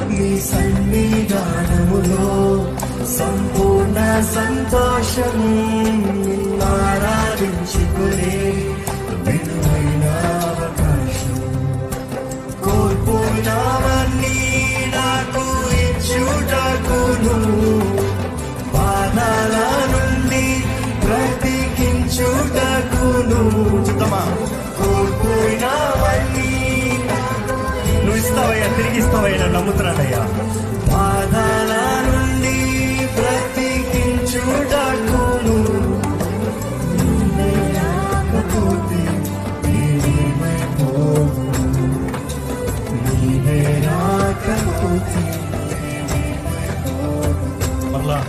నీ సన్నిధానములో సంపూర్ణ సంతోషం ఆరాధించుకునే విలువైన అవకాశం కోల్పోయినవన్నీ నాకు ఇచ్చుటకును బాధల నుండి బ్రతికించుటకును చూద్దామా కోల్పోయినవన్నీ నువ్వు ఇస్తావయ్యా తిరిగి ఇస్తావయ్యా నమ్ముతున్నానయ్యా బాధల నుండి బ్రతికించుటకును రాకపోతే నీవే రాకపోతే మరలా